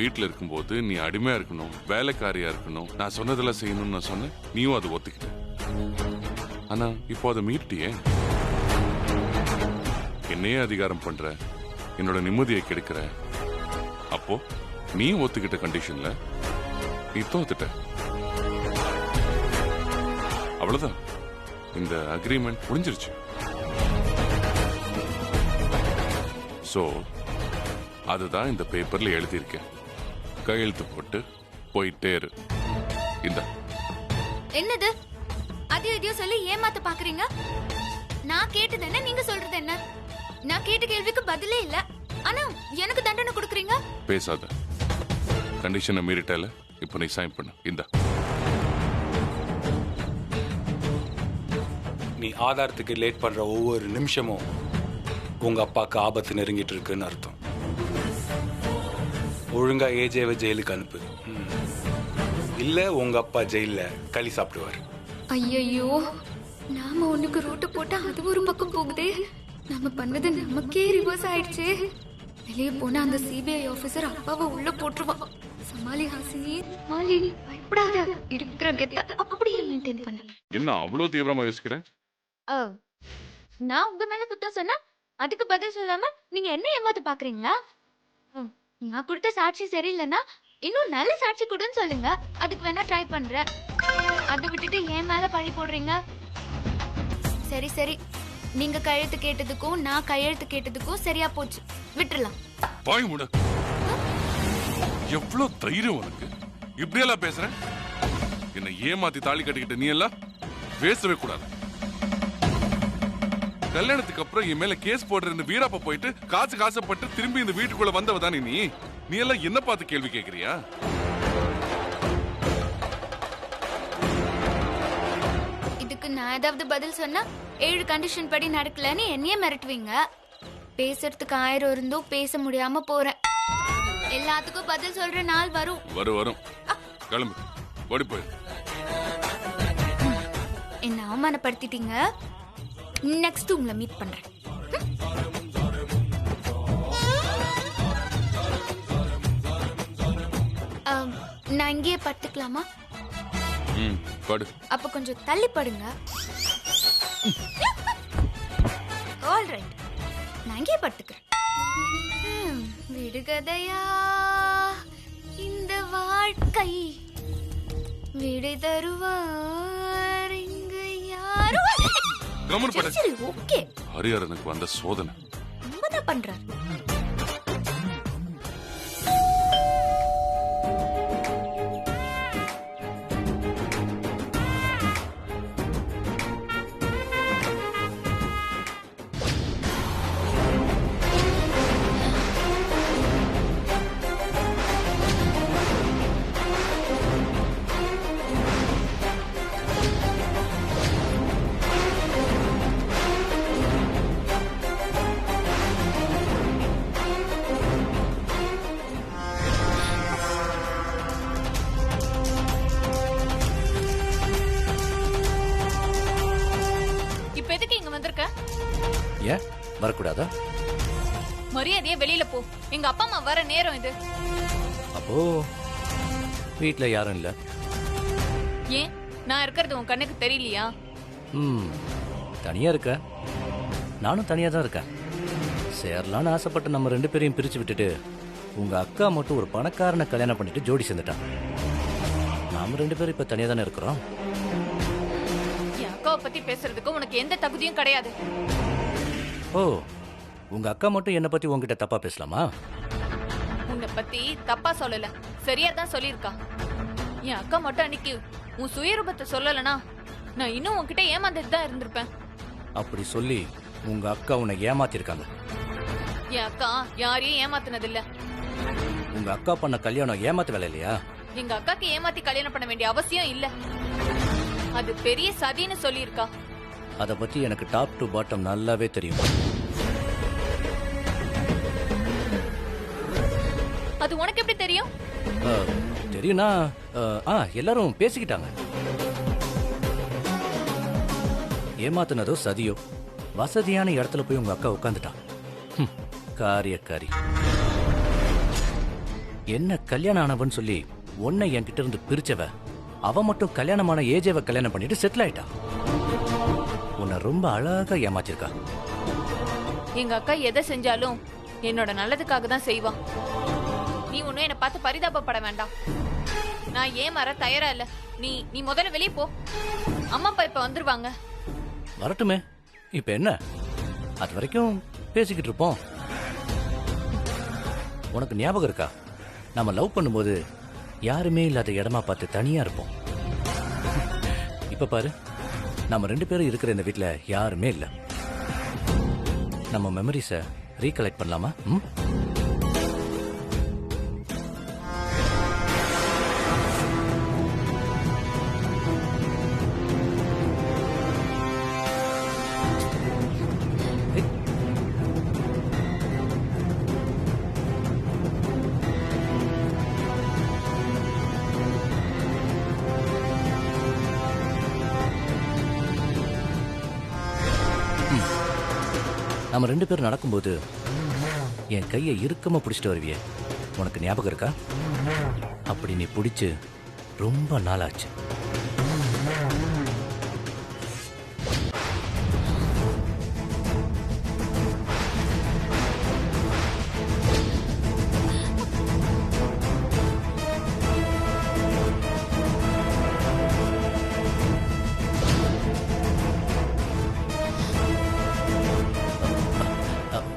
வீட்டுல இருக்கும்போது நீ அடிமையா இருக்கணும், வேலைக்காரியா இருக்கணும், நான் சொன்னதெல்லாம் செய்யணும்னு நான் சொன்னேன், நீயும் அதை ஒத்துக்கிட்ட. ஆனா இப்போ அதை மீறிட்டியே. என்னையே அதிகாரம் பண்ற, என்னோட நிம்மதியை கெடுக்கிற. அப்போ நீ ஒத்துக்கிட்ட கண்டிஷன்ல நீ தோத்துட்ட. அவ்வளவுதான், இந்த அக்ரிமெண்ட் முடிஞ்சிருச்சு. சோ அதுதான் இந்த பேப்பர்ல எழுதியிருக்கேன். கையெழுத்து போட்டு போயிட்டே இரு. இந்த என்னது அது எதையோ சொல்லி ஏமாத்த பாக்குறீங்க? நான் கேட்டது என்ன, நீங்க சொல்றது என்ன? நான் கேட்ட கேள்விக்கு பதிலே இல்ல, ஆனா எனக்கு தண்டனை கொடுக்குறீங்க. பேசாத. கண்டிஷனை மீறிட்டல, இப்போ நீ சைன் பண்ணு. இந்த நீ ஆதாரத்துக்கு லேட் பண்ற ஒவ்வொரு நிமிஷமும் உங்க அப்பாவுக்கு ஆபத்து நெருங்கிட்டு இருக்குன்னு அர்த்தம். ஒழுங்கா ஏஜேவை ஜெயிலுக்கு அனுப்பு. இல்ல உங்க அப்பா ஜெயில களி சாப்பிடுவார். ஐயோ, நாம ஒண்ணுக்கு ரூட்டு போட்டா அது ஒரு பக்கம் போகுதே. நாம பண்ணது நமக்கே ரிவர்ஸ் ஆயிடுச்சு. வெளியே போனா அந்த சிபிஐ ஆபீசர் அப்பாவை உள்ள போட்டுருவான். சமாளி ஹாசினி, சமாளி, பயப்படாத. இருக்கிற கெத்த அப்படியே மெயின்டைன் பண்ணு. என்ன அவ்வளவு தீவிரமா யோசிக்கிறேன்? நான் உங்க மேல குத்தம் சொன்னா அதுக்கு பதில் சொல்லாம நீங்க என்ன ஏமாத்த பாக்குறீங்களா? நான் கொடுத்த சாட்சி சரியில்லைன்னா இன்னும் நல்ல சாட்சி கொடுன்னு சொல்லுங்க, அதுக்கு வேணா ட்ரை பண்றேன். அதை விட்டுட்டு ஏன் மேல பழி போடுறீங்க? சரி சரி, நீங்க கையெழுத்து கேட்டதுக்கும் நான் கையெழுத்து கேட்டதுக்கும் சரியா போச்சு, விட்டுறலாம். பாய் முட, எவ்வளவு தைரியம் உனக்கு? இப்படியெல்லாம் பேசுற? என்ன ஏமாத்தி தாலி கட்டிக்கிட்ட நீ எல்லாம் பேசவே கூடாது. கல்யாணத்துக்கு அப்புறம் என் மேல கேஸ் போடுற வீராப்ப போயிட்டு காசப்பட்டு திரும்பி இந்த வீட்டுக்குள்ள வந்தவ தானே நீ? நீ எல்லாம் என்ன பார்த்து கேள்வி கேட்கறியா? இதுக்கு நான் ஏதாவது பதில் சொன்னா 7 கண்டிஷன் படி நடக்கலன்னு என்னையே மிரட்டுவீங்க. பேசுறதுக்கு 1000 இருந்தும் பேச முடியாம போறேன். எல்லாத்துக்கும் பதில் சொல்ற நாள் வரும். வரும். கிளம்பு, ஓடி போய். என்ன அவமானப்படுத்திட்டீங்க. நெக்ஸ்ட் உங்களை மீட் பண்றேன். நான் இங்கேயே படுத்துக்கலாமா? படு. அப்ப கொஞ்சம் தள்ளி படுங்க. ஆல்ரைட், நான் இங்கேயே படுத்துக்கிறேன். விடுகதையா இந்த வாழ்க்கை, விடை தருவார் இங்கு யாரும். சரி, ஓகே. ஹரிஹரனுக்கு வந்த சோதனை என்ன பண்றார்? ஏன் வரக்கூடாதா? மரியாதையே வெளியில போ. எங்க அப்பா அம்மா வர நேரம் இது. அப்போ வீட்ல யாரும் இல்ல? ஏன் நான் இருக்கிறது உன் கண்ணுக்கு தெரியலையா? தனியா இருக்க. நானும் தனியா தான் இருக்கேன். சேரலான்னு ஆசைப்பட்டு நம்ம 2 பேரையும் பிரிச்சு விட்டுட்டு உங்க அக்கா மட்டும் ஒரு பணக்காரனை கல்யாணம் பண்ணிட்டு ஜோடி சேர்ந்துட்டான். நாம 2 பேரும் இப்ப தனியா தானே இருக்கிறோம். என் அக்காவை பத்தி பேசுறதுக்கு உனக்கு எந்த தகுதியும் கிடையாது. ஓ, உங்க அக்கா மட்டும் என்ன பத்தி உங்ககிட்ட தப்பா பேசலாமா? உன்னை பத்தி தப்பா சொல்லல, சரியா தான் சொல்லியிருக்கா. என் அக்கா மட்டும் அன்னைக்கு உன் சுயரூபத்தை சொல்லலனா நான் இன்னும் உன்கிட்ட ஏமாந்துட்டு தான் இருந்திருப்பேன். அப்படி சொல்லி உங்க அக்கா உன்னை ஏமாத்திருக்காங்க. என் அக்கா யாரையும் ஏமாத்தினது இல்ல. உங்க அக்கா பண்ண கல்யாணம் ஏமாத்து வேலை இல்லையா? எங்க அக்காக்கு ஏமாத்தி கல்யாணம் பண்ண வேண்டிய அவசியம் இல்ல. அது பெரிய சதின்னு சொல்லியிருக்கா. அத பத்தி எனக்கு டாப் டு பாட்டம் நல்லாவே தெரியும். அது உனக்கு எப்படி தெரியும்? தெரியும்னா எல்லாரும் பேசிக்கிட்டாங்க. ஏமாத்துனதோ சதியோ வசதியான இடத்துல போய் உங்க அக்கா உட்காந்துட்டான். காரியக்காரி. என்ன கல்யாணம் ஆனவன்னு சொல்லி உன்னை என்கிட்ட இருந்து பிரிச்சவ அவ மட்டும் கல்யாணமான ஏஜேவை கல்யாணம் பண்ணிட்டு செட்டில் ஆயிட்டா. உன்னை ரொம்ப அழகா ஏமாச்சிருக்கா. எங்க அக்கா எதை செஞ்சாலும் என்னோட நல்லதுக்காக தான் செய்வா. நீ ஒன்னும் என்னை பார்த்து பரிதாபப்பட வேண்டாம். நான் ஏமாற தயாரா இல்ல. நீ முதல்ல வெளியே போ. அம்மா அப்பா இப்ப வந்துருவாங்க. வரட்டுமே, இப்ப என்ன? அது வரைக்கும் பேசிக்கிட்டு இருப்போம். உனக்கு ஞாபகம் இருக்கா, நம்ம லவ் பண்ணும்போது யாருமே இல்லாத இடமா பார்த்து தனியா இருப்போம். இப்ப பாரு, நம்ம 2 பேரும் இருக்கிற இந்த வீட்ல யாருமே இல்ல. நம்ம மெமரிஸ ரீகலெக்ட் பண்ணலாமா? நம்ம 2 பேரும் நடக்கும்போது என் கையை இறுக்கமா பிடிச்சிட்டு வருவியே, உனக்கு ஞாபகம் இருக்கா? அப்படி நீ பிடிச்சு ரொம்ப நாளாச்சு.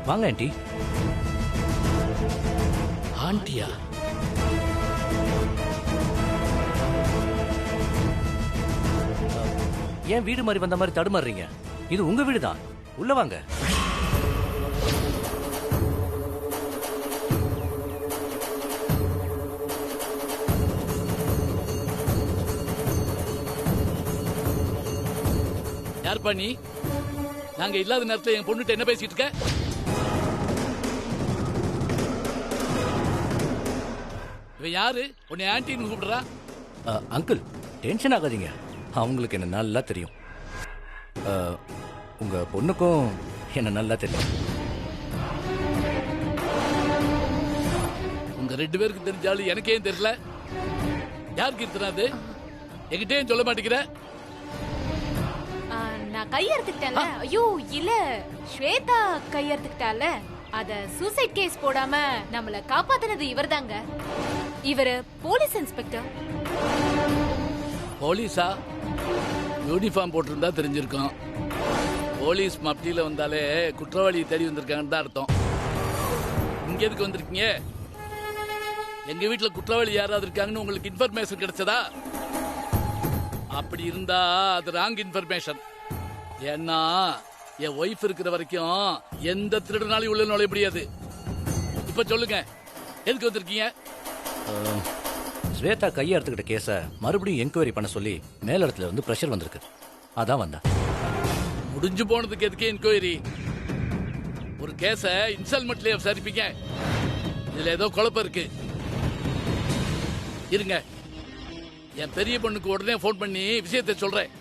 வாங்க ஆண்டி. ஆண்டியா? ஏன் வீடு மாதிரி வந்த மாதிரி தடுமாறுறீங்க? இது உங்க வீடு தான், உள்ள வாங்க. யார் பண்ணி? நாங்க இல்லாத நேரத்துல என் பொண்ணுட்ட என்ன பேசிட்டு இருக்க? இவன் யாரு உன்னை ஆன்டின்னு கூப்பிடுறா? அங்கிள், டென்ஷன் ஆகாதீங்க, அவங்களுக்கு என்ன நல்லா தெரியும். உங்க பொண்ணுக்கும் என்ன நல்லா தெரியும். உங்க 2 பேருக்கு தெரிஞ்சாலும் எனக்கே தெரியல. யாருக்கு இருக்கிறது என்கிட்டயும் சொல்ல மாட்டேங்கிற? நான் கையெடுத்துக்கிட்டேன்ல. ஐயோ இல்ல, ஸ்வேதா கையெடுத்துக்கிட்டால. அத சூசைட் கேஸ் போடாம நம்மள காப்பாத்தினது இவர்தாங்க. இவரு போலீஸ் இன்ஸ்பெக்டர். போலீஸா? யூனிஃபார்ம் போட்டிருந்தா தெரிஞ்சிருக்கும். போலீஸ் மப்டியில வந்தாலே குற்றவாளியை தேடி வந்திருக்காங்கன்னு தான் அர்த்தம். இங்க எதுக்கு வந்திருக்கீங்க? எங்க வீட்டுல குற்றவாளி யாராவது இருக்காங்கன்னு உங்களுக்கு இன்ஃபர்மேஷன் கிடைச்சதா? அப்படி இருந்தா அது ராங் இன்ஃபர்மேஷன். ஏன்னா என் ஒய்ஃப் இருக்கிற வரைக்கும் எந்த திருடனாலையும் உள்ள நுழைய முடியாது. இப்ப சொல்லுங்க, எதுக்கு வந்திருக்கீங்க? ஸ்வேதா கையை எடுத்துக்கிட்ட கேஸ மறுபடியும் என்கொயரி பண்ண சொல்லி மேலிடத்துல இருந்து பிரஷர் வந்திருக்கு, அதான் வந்தேன். முடிஞ்சு போனதுக்கு எதுக்கு என்கொயரி? ஒரு கேஸ இன்ஸ்டால்மெண்ட்லயே விசாரிப்பீங்க. இதுல ஏதோ குழப்பம் இருக்கு. இருங்க, என் பெரிய பொண்ணுக்கு உடனே போன் பண்ணி விஷயத்தை சொல்றேன்.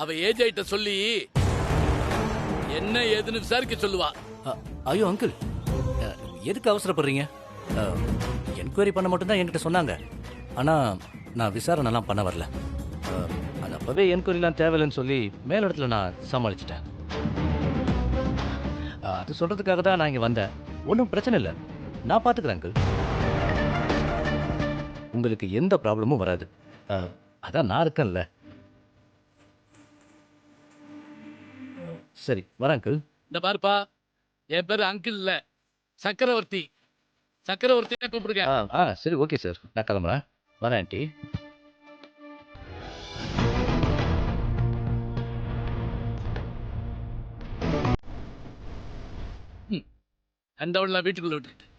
அவ ஏஜ் ஆயிட்ட சொல்லி என்ன ஏதுன்னு விசாரிக்க சொல்லுவா. ஐயோ அங்கிள், எதுக்கு அவசரப்படுறீங்க? என்கொயரி பண்ண மட்டும்தான் என்கிட்ட சொன்னாங்க. ஆனா நான் விசாரணைலாம் பண்ண வரல. அது அப்பவே என்கொயரிலாம் தேவையில்லைன்னு சொல்லி மேலிடத்துல நான் சமாளிச்சிட்டேன். அது சொல்றதுக்காக தான் நான் இங்க வந்தேன். ஒன்றும் பிரச்சனை இல்லை, நான் பாத்துக்கிறேன் அங்கிள். உங்களுக்கு எந்த ப்ராப்ளமும் வராது. அதான் நான் இருக்கேன்ல. சரி வரேன் அங்கிள். இந்த பாருப்பா, என் பேரு அங்கிள் இல்ல, சக்கரவர்த்தி. சக்கரவர்த்தி கூப்பிடுங்க. சரி ஓகே சார், நான் கிளம்புறேன். வரேன் ஆண்டி. அந்த வீட்டுக்குள்ள விட்டுட்டு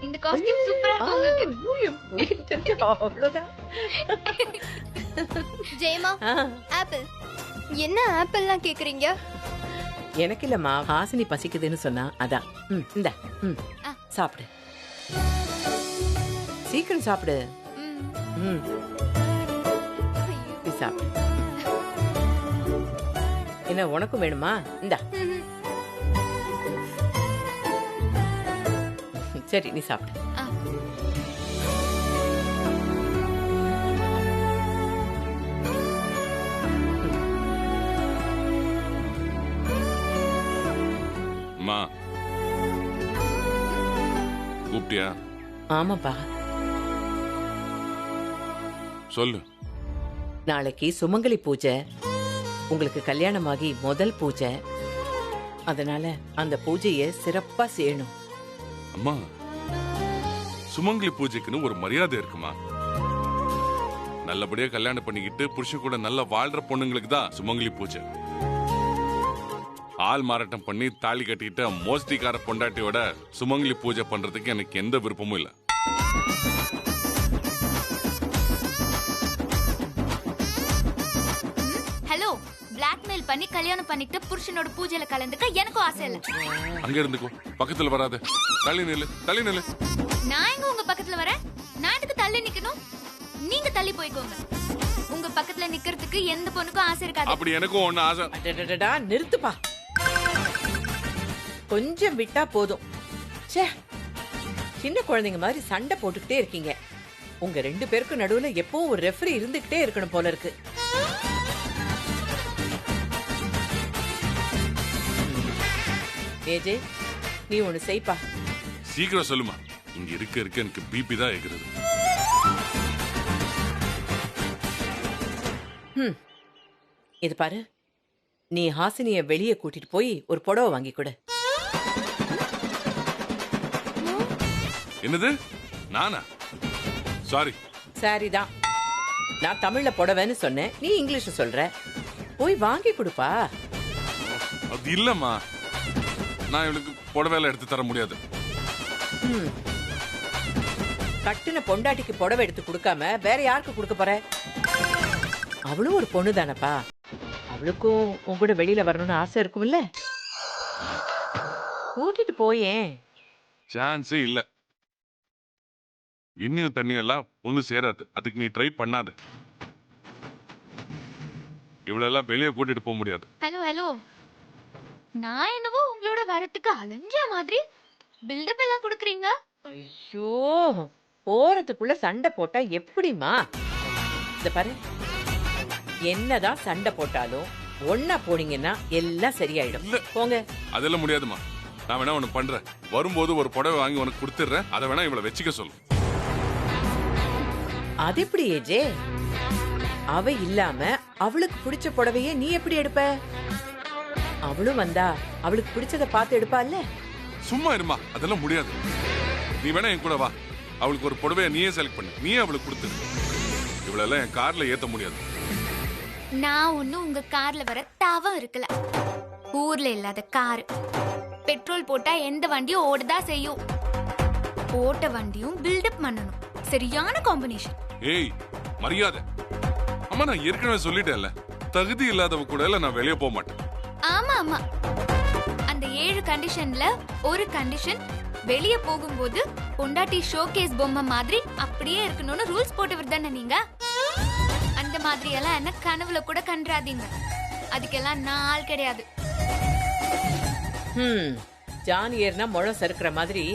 இந்த காஸ்டியூம் சூப்பரா இருக்கு உங்களுக்கு. அவ்வளவுதான். ஜெயமா, ஆப்பிள். என்ன ஆப்பிள்லாம் கேக்குறீங்க? எனக்கு இல்லம்மா, ஹாசினி பசிக்குதுன்னு சொன்னா அதான். இந்தா, சாப்பிடு, சீக்கிரம் சாப்பிடு. ம். சாப்பிடு. என்ன உனக்கும் வேணுமா? இந்தா. சரி, நீ சாப்பிடு. அம்மா கூப்பிட்டியா? ஆமாப்பா, சொல்லு. நாளைக்கு சுமங்கலி பூஜை. உங்களுக்கு கல்யாணமாகி முதல் பூஜை. அதனால அந்த பூஜையை சிறப்பா செய்யணும். அம்மா, சுமங்கலி பூஜைக்குன்னு ஒரு மரியாதை இருக்குமா? நல்லபடியா கல்யாணம் பண்ணிக்கிட்டு புருஷன் கூட நல்லா வாழ்ற பொண்ணுங்களுக்கு தான் சுமங்கலி பூஜை. ஆள் மாறாட்டம் பண்ணி தாலி கட்டிக்கிட்ட மோஸ்டிக்கார பொண்டாட்டியோட சுமங்கலி பூஜை பண்றதுக்கு எனக்கு எந்த விருப்பமும் இல்ல. ஹலோ, பிளாக்மெயில் பண்ணி கல்யாணம் பண்ணிட்டு புருஷனோட பூஜையில கலந்துக்க எனக்கும் ஆசை இல்ல. அங்க இருந்துக்கோ, பக்கத்துல வராத. தள்ளி நில்லு, தள்ளி நில்லு. நான் எங்க உங்க பக்கத்துல வரேன்? நான் எதுக்கு தள்ளி நிக்கணும்? நீங்க தள்ளி போய்க்கோங்க. உங்க பக்கத்துல நிக்கிறதுக்கு எந்த பொண்ணுக்கும் ஆசை இருக்காது. அப்படி எனக்கும் ஒண்ணு ஆசை. அடடடடா, நிறுத்துப்பா. கொஞ்சம் விட்டா போதும். ச்சே, சின்ன குழந்தைங்க மாதிரி சண்டை போட்டுக்கிட்டே இருக்கீங்க. உங்க 2 பேருக்கும் நடுவுல எப்பவும் ஒரு ரெஃபரி இருந்துகிட்டே இருக்கணும் போல இருக்கு. ஏஜே, நீ ஒண்ணு செய்ப்பா. சீக்கிரம் சொல்லுமா. இங்க இருக்க எனக்கு பிபி தான் ஏகுறது. இது பாரு, நீ ஹாசினிய வெளியே கூட்டிட்டு போய் ஒரு புடவை வாங்கி கொடு. என்னது? நானா? சாரி. சரிதான், நான் தமிழ்ல புடவைன்னு சொன்னேன், நீ இங்கிலீஷ் சொல்ற. போய் வாங்கி கொடுப்பா. அது இல்லம்மா, நான் இவளுக்கு புடவையில எடுத்து தர முடியாது. கட்டுன பொண்டாட்டிக்கு புடவை எடுத்து கொடுக்காம வேற யாருக்கு கொடுக்க போற? அவளும் ஒரு பொண்ணு தானப்பா. அவளுக்கும் உன் கூட வெளியில வரணும்னு ஆசை இருக்கும்ல. கூட்டிட்டு போயேன். சான்ஸே இல்ல. இன்னும் தண்ணி எல்லாம் ஒண்ணு சேராது. அதுக்கு நீ ட்ரை பண்ணாத. இவ்வளவு வெளியே கூட்டிட்டு போக முடியாது. ஹலோ ஹலோ, நான் என்னவோ உங்களோட வரத்துக்கு அலைஞ்ச மாதிரி பில்டப் எல்லாம் கொடுக்குறீங்க. ஐயோ, போறதுக்குள்ள சண்டை போட்டா எப்படிமா? இந்த பாரு, என்னதான் சண்டை போட்டாலும் ஒன்னா போனீங்கன்னா எல்லாம் சரியாயிடும். போங்க. அதெல்லாம் முடியாதுமா. நான் வேணா ஒண்ணு பண்றேன். வரும்போது ஒரு புடவை வாங்கி உனக்கு கொடுத்துடுறேன். அதை வேணா இவளை வச்சுக்க சொல்லு. அது எப்படி ஏஜே? அவ இல்லாம அவளுக்கு பிடிச்ச புடவையே நீ எப்படி எடுப்ப? அவளும் வந்தா அவளுக்கு பிடிச்சத பார்த்து எடுப்பால்ல. சும்மா இருமா, அதெல்லாம் முடியாது. நீ வேணா என் கூட வா. அவளுக்கு ஒரு புடவையை நீயே செலக்ட் பண்ணு. நீயே அவளுக்கு கொடுத்துரு. இவளெல்லாம் என் கார்ல ஏத்த முடியாது. நான் ஒன்னும் உங்க கார்ல வர தாவம் இருக்கல. ஊர்ல இல்லாத கார். பெட்ரோல் போட்டா எந்த வண்டியும் ஓடதா செய்யும். ஓட்ட வண்டியும் பில்டப் பண்ணணும். சரியான காம்பினேஷன். ஏய், மரியாதை. அம்மா, நான் ஏற்கனவே சொல்லிட்டேன்ல, தகுதி இல்லாதவ கூட நான் வெளியே போக மாட்டேன். ஆமா ஆமா, அந்த 7 கண்டிஷன்ல ஒரு கண்டிஷன், வெளிய போகும்போது பொண்டாட்டி ஷோகேஸ் பொம்மை மாதிரி அப்படியே இருக்கணும்னு ரூல்ஸ் போட்டவர் தானே நீங்க. அந்த மாதிரி எல்லாம் என்ன கனவுல கூட கண்டாதீங்க. அதுக்கெல்லாம் நான் ஆள் கிடையாது. ஜான் ஏர்னா முழம் சறுக்குற மாதிரி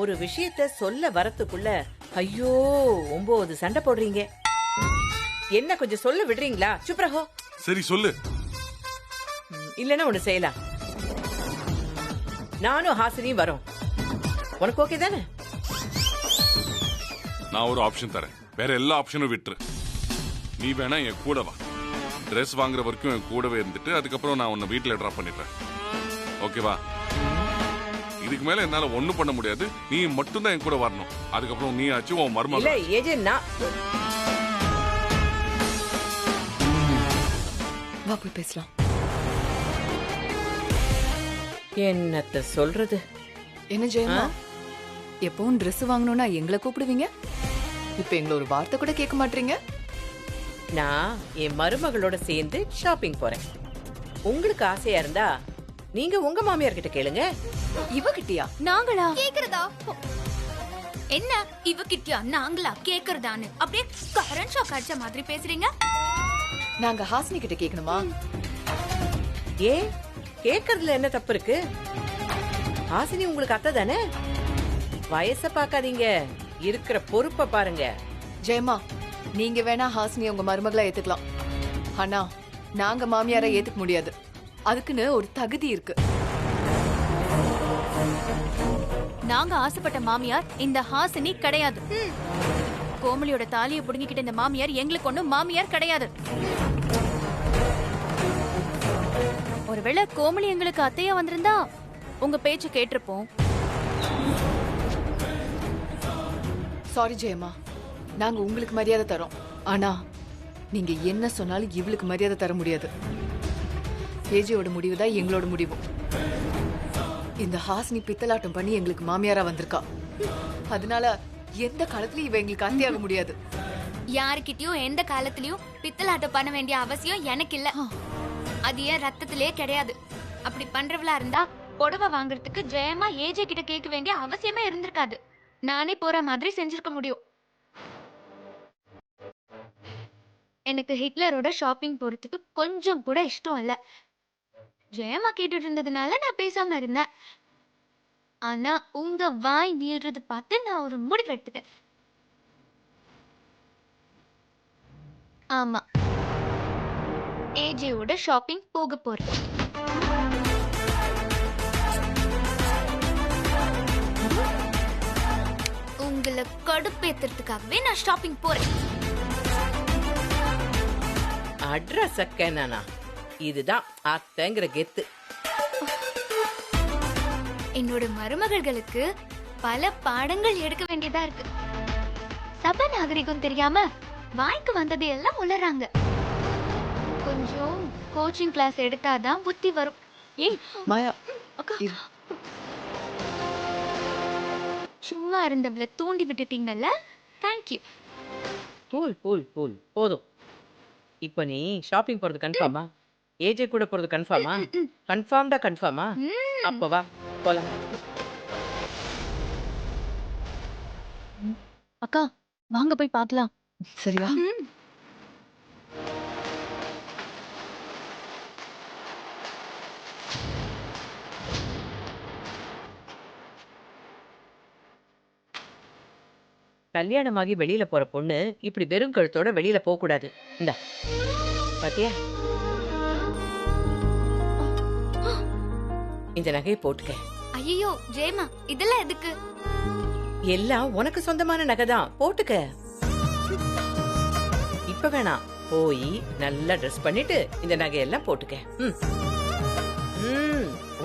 ஒரு விஷயத்த சொல்ல வரத்துக்குள்ள ஐயோ 9 சண்டை போடுறீங்க. என்ன கொஞ்சம் சொல்ல விடுறீங்களா? சுப்ரஹோ. சரி சொல்லு. இல்லன்னா ஒண்ணு செய்யலாம். நானும் ஹாசினியும் வரோம். உனக்கு ஓகே தானே? நான் ஒரு ஆப்ஷன் தரேன். வேற எல்லா ஆப்ஷனும் விட்டுரு. நீ வேணா என் கூட வா. ட்ரெஸ் வாங்குற வரைக்கும் என் கூடவே இருந்துட்டு அதுக்கப்புறம் நான் உன்னை வீட்டுல டிராப் பண்ணிடுறேன். ஓகேவா? இதுக்கு மேல என்னால ஒண்ணும் பண்ண முடியாது. நீ மட்டும் தான் என் கூட வரணும். அதுக்கப்புறம் நீ ஆச்சு உன் மர்மம். இல்ல ஏஜே, நான் வா போய் பேசலாம். என்னத்த சொல்றது? என்ன ஜெயமா, எப்பவும் ட்ரெஸ் வாங்கணும்னா எங்களை கூப்பிடுவீங்க, இப்ப எங்களை ஒரு வார்த்தை கூட கேட்க மாட்டீங்க. நான் என் மருமகளோட சேர்ந்து ஷாப்பிங் போறேன். உங்களுக்கு ஆசையா இருந்தா நீங்க உங்க மாமியார் கிட்ட கேளுங்க. இவகிட்டியா? நாங்களா கேக்குறதா? என்ன இவகிட்டயா நாங்களா கேக்குறதான்னு அப்படியே கரண்ட் ஷாக் அடிச்ச மாதிரி பேசுறீங்க. நாங்க ஹாசினி கிட்ட கேட்கணுமா? ஏ கேக்குறதுல என்ன தப்பு இருக்கு? ஹாசினி உங்களுக்கு அத்தை தானே? வயசை பார்க்காதீங்க, இருக்கிற பொறுப்பை பாருங்க. ஜெயமா, நீங்க வேணா ஹாசினி உங்க மருமகளா ஏத்துக்கலாம். ஆனா நாங்க மாமியாரை ஏத்துக்க முடியாது. அதுக்குன்னு ஒரு தகுதி இருக்கு. நாங்க ஆசைப்பட்ட மாமியார் இந்த ஹாசினி கிடையாது. கோமலியோட தாலியை புடுங்கிக்கிட்ட இந்த மாமியார் எங்களுக்கு ஒண்ணும் மாமியார் கிடையாது. ஒருவேளை கோமலி எங்களுக்கு அத்தையா வந்திருந்தா உங்க பேச்சு கேட்டிருப்போம். சாரி ஜெயமா, நாங்க உங்களுக்கு மரியாதை தரோம். ஆனா நீங்க என்ன சொன்னாலும் இவளுக்கு மரியாதை தர முடியாது. ஏஜியோட முடிவு தான் எங்களோட முடிவும். இந்த ஹாசினி பித்தலாட்டம் பண்ணி எங்களுக்கு மாமியாரா வந்திருக்கா. அதனால எந்த காலத்துலயும் இவ எங்களுக்கு அத்தையாக முடியாது. யாருக்கிட்டயும் எந்த காலத்திலயும் பித்தலாட்டம் பண்ண வேண்டிய அவசியம் எனக்கு இல்ல. அது ஏன் ரத்தத்திலே கிடையாது. அப்படி பண்றவளா இருந்தா புடவை வாங்குறதுக்கு ஜெயமா ஏஜே கிட்ட கேட்க வேண்டிய அவசியமே இருந்திருக்காது. நானே போற மாதிரி செஞ்சிருக்க முடியும். எனக்கு ஹிட்லரோட ஷாப்பிங் போறதுக்கு கொஞ்சம் கூட இஷ்டம் இல்ல. ஜெயமா கேட்டுட்டு இருந்ததுனால நான் பேசாம இருந்தேன். ஆனா உங்க வாய் நீள்றது பார்த்து நான் ஒரு முடிவு எடுத்துட்டேன். ஆமா, ஏஜேவோட ஷாப்பிங் போக போறேன். உங்களை கடுப்பேத்துறதுக்காகவே நான் ஷாப்பிங் போறேன். அட்ரஸ் அக்கேனா, இதுதான் அத்தைங்கிற கெத்து. என்னோட மருமகளுக்கு பல பாடங்கள் எடுக்க வேண்டியதா இருக்கு. சப நாகரிகம் தெரியாம வாய்க்கு வந்தது எல்லாம் உளறாங்க. கொஞ்சம் கோச்சிங் கிளாஸ் எடுத்தாதான் புத்தி வரும். ஏய் மாயா, அக்கா, சும்மா இருந்தவள தூண்டி விட்டுட்டீங்கல்ல, தேங்க்யூ. கூல் கூல் கூல், போதும். இப்போ நீ ஷாப்பிங் போறது கன்ஃபார்மா? ஏஜே கூட போறது கன்ஃபார்மா? கன்ஃபார்மா? அப்போ வா போலாம். அக்கா வாங்க போய் பார்க்கலாம். சரியா? கல்யாணமாகி வெளியில போற பொண்ணு இப்படி வெறும் கழுத்தோட வெளியில போக கூடாது. இந்த பாத்தியா, இந்த நகையை போட்டுக்க. ஐயோ ஜெயமா, இதெல்லாம் எதுக்கு? எல்லாம் உனக்கு சொந்தமான நகை தான், போட்டுக்க. இப்ப வேணாம், போய் நல்லா ட்ரெஸ் பண்ணிட்டு இந்த நகையெல்லாம் போட்டுக்க.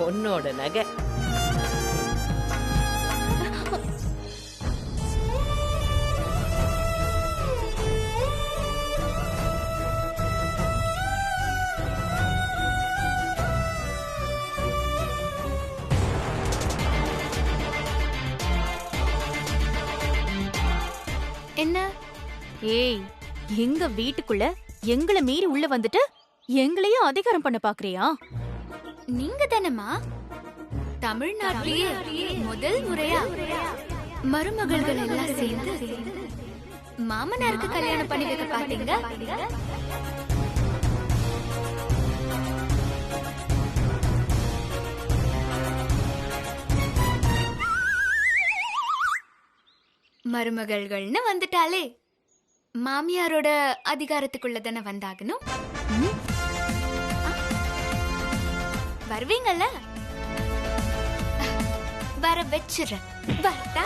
உன்னோட நகை. என்ன? ஏய், எங்க வீட்டுக்குள்ள எங்களை மீறி உள்ள வந்துட்டு எங்களையும் அதிகாரம் பண்ண பாக்குறியா? நீங்க தானேமா தமிழ்நாட்டிலேயே முதல் முறையா மருமகள்கள் எல்லாம் சேர்ந்து மாமனாருக்கு கல்யாணம் பண்ணி வைக்க பாத்தீங்க. மருமகள்கள்னு வந்துட்டாலே மாமியாரோட அதிகாரத்துக்குள்ள தானே வந்தாகணும். வருவீங்கல்ல? வர வச்சிடுறேன். வரட்டா?